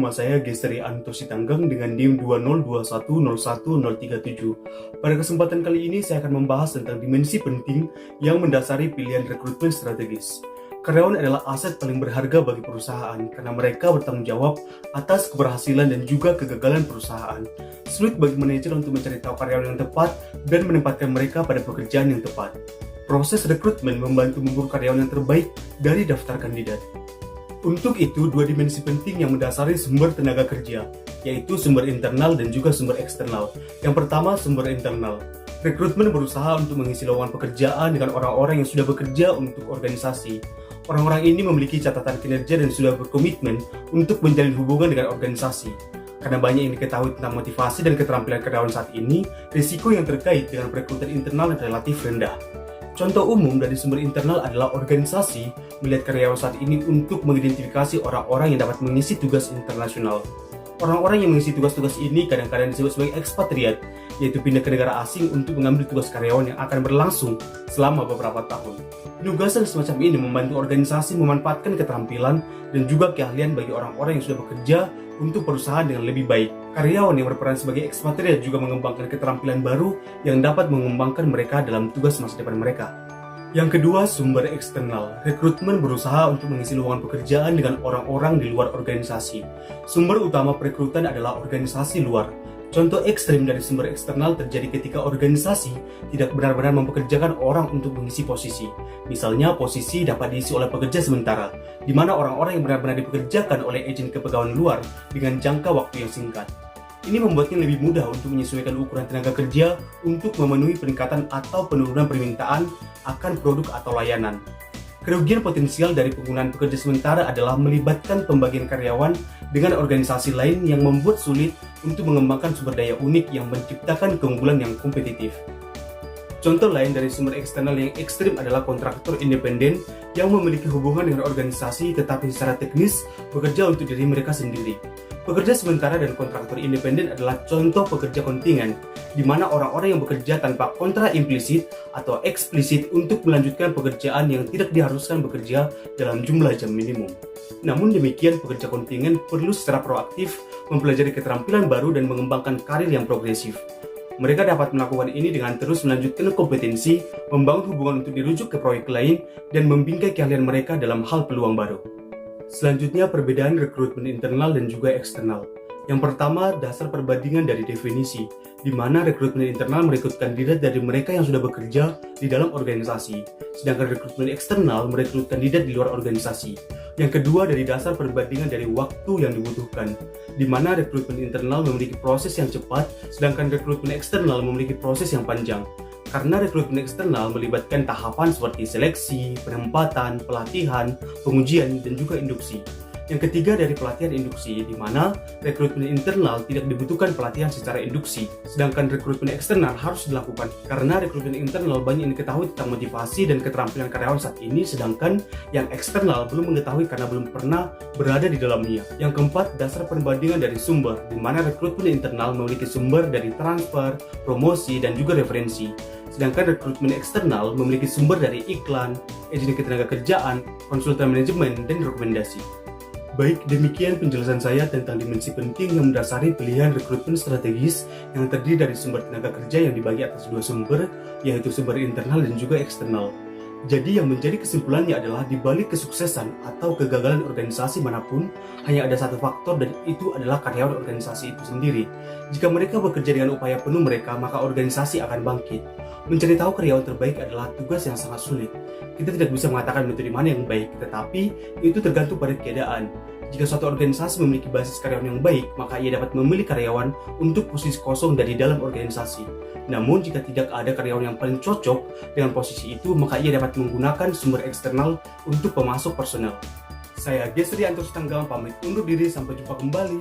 nama saya Gesri Anto Sitanggang dengan NIM 202101037. Pada kesempatan kali ini saya akan membahas tentang dimensi penting yang mendasari pilihan rekrutmen strategis. Karyawan adalah aset paling berharga bagi perusahaan karena mereka bertanggung jawab atas keberhasilan dan juga kegagalan perusahaan. Sulit bagi manajer untuk mencari tahu karyawan yang tepat dan menempatkan mereka pada pekerjaan yang tepat. Proses rekrutmen membantu memburu karyawan yang terbaik dari daftar kandidat. Untuk itu, dua dimensi penting yang mendasari sumber tenaga kerja, yaitu sumber internal dan juga sumber eksternal. Yang pertama, sumber internal. Rekrutmen berusaha untuk mengisi lowongan pekerjaan dengan orang-orang yang sudah bekerja untuk organisasi. Orang-orang ini memiliki catatan kinerja dan sudah berkomitmen untuk menjalin hubungan dengan organisasi. Karena banyak yang diketahui tentang motivasi dan keterampilan karyawan saat ini, risiko yang terkait dengan perekrutan internal relatif rendah. Contoh umum dari sumber internal adalah organisasi melihat karyawan saat ini untuk mengidentifikasi orang-orang yang dapat mengisi tugas internasional. Orang-orang yang mengisi tugas-tugas ini kadang-kadang disebut sebagai ekspatriat, yaitu pindah ke negara asing untuk mengambil tugas karyawan yang akan berlangsung selama beberapa tahun. Penugasan semacam ini membantu organisasi memanfaatkan keterampilan dan juga keahlian bagi orang-orang yang sudah bekerja untuk perusahaan dengan lebih baik. Karyawan yang berperan sebagai ekspatriat juga mengembangkan keterampilan baru yang dapat mengembangkan mereka dalam tugas masa depan mereka. Yang kedua, sumber eksternal. Rekrutmen berusaha untuk mengisi lowongan pekerjaan dengan orang-orang di luar organisasi. Sumber utama perekrutan adalah organisasi luar. Contoh ekstrim dari sumber eksternal terjadi ketika organisasi tidak benar-benar mempekerjakan orang untuk mengisi posisi. Misalnya, posisi dapat diisi oleh pekerja sementara, di mana orang-orang yang benar-benar dipekerjakan oleh agen kepegawaian luar dengan jangka waktu yang singkat. Ini membuatnya lebih mudah untuk menyesuaikan ukuran tenaga kerja untuk memenuhi peningkatan atau penurunan permintaan akan produk atau layanan. Kerugian potensial dari penggunaan pekerja sementara adalah melibatkan pembagian karyawan dengan organisasi lain yang membuat sulit untuk mengembangkan sumber daya unik yang menciptakan keunggulan yang kompetitif. Contoh lain dari sumber eksternal yang ekstrim adalah kontraktor independen yang memiliki hubungan dengan organisasi tetapi secara teknis bekerja untuk diri mereka sendiri. Pekerja sementara dan kontraktor independen adalah contoh pekerja kontingen, di mana orang-orang yang bekerja tanpa kontrak implisit atau eksplisit untuk melanjutkan pekerjaan yang tidak diharuskan bekerja dalam jumlah jam minimum. Namun demikian, pekerja kontingen perlu secara proaktif mempelajari keterampilan baru dan mengembangkan karir yang progresif. Mereka dapat melakukan ini dengan terus melanjutkan kompetensi, membangun hubungan untuk dirujuk ke proyek lain, dan membingkai keahlian mereka dalam hal peluang baru. Selanjutnya, perbedaan rekrutmen internal dan juga eksternal. Yang pertama, dasar perbandingan dari definisi, di mana rekrutmen internal merekrut kandidat dari mereka yang sudah bekerja di dalam organisasi, sedangkan rekrutmen eksternal merekrut kandidat di luar organisasi. Yang kedua, dari dasar perbandingan dari waktu yang dibutuhkan, di mana rekrutmen internal memiliki proses yang cepat, sedangkan rekrutmen eksternal memiliki proses yang panjang. Karena rekrutmen eksternal melibatkan tahapan seperti seleksi, penempatan, pelatihan, pengujian, dan juga induksi. Yang ketiga, dari pelatihan induksi, di mana rekrutmen internal tidak dibutuhkan pelatihan secara induksi, sedangkan rekrutmen eksternal harus dilakukan karena rekrutmen internal banyak yang diketahui tentang motivasi dan keterampilan karyawan saat ini, sedangkan yang eksternal belum mengetahui karena belum pernah berada di dalamnya. Yang keempat, dasar perbandingan dari sumber, di mana rekrutmen internal memiliki sumber dari transfer, promosi, dan juga referensi, sedangkan rekrutmen eksternal memiliki sumber dari iklan, agen ketenagakerjaan, konsultan manajemen, dan rekomendasi. Baik, demikian penjelasan saya tentang dimensi penting yang mendasari pilihan rekrutmen strategis yang terdiri dari sumber tenaga kerja yang dibagi atas dua sumber, yaitu sumber internal dan juga eksternal. Jadi yang menjadi kesimpulannya adalah di balik kesuksesan atau kegagalan organisasi manapun, hanya ada satu faktor dan itu adalah karyawan organisasi itu sendiri. Jika mereka bekerja dengan upaya penuh mereka, maka organisasi akan bangkit. Mencari tahu karyawan terbaik adalah tugas yang sangat sulit. Kita tidak bisa mengatakan metode mana yang baik, tetapi itu tergantung pada keadaan. Jika suatu organisasi memiliki basis karyawan yang baik, maka ia dapat memilih karyawan untuk posisi kosong dari dalam organisasi. Namun jika tidak ada karyawan yang paling cocok dengan posisi itu, maka ia dapat menggunakan sumber eksternal untuk pemasok personel. Saya Gesri Anto Sitanggang pamit undur diri, sampai jumpa kembali.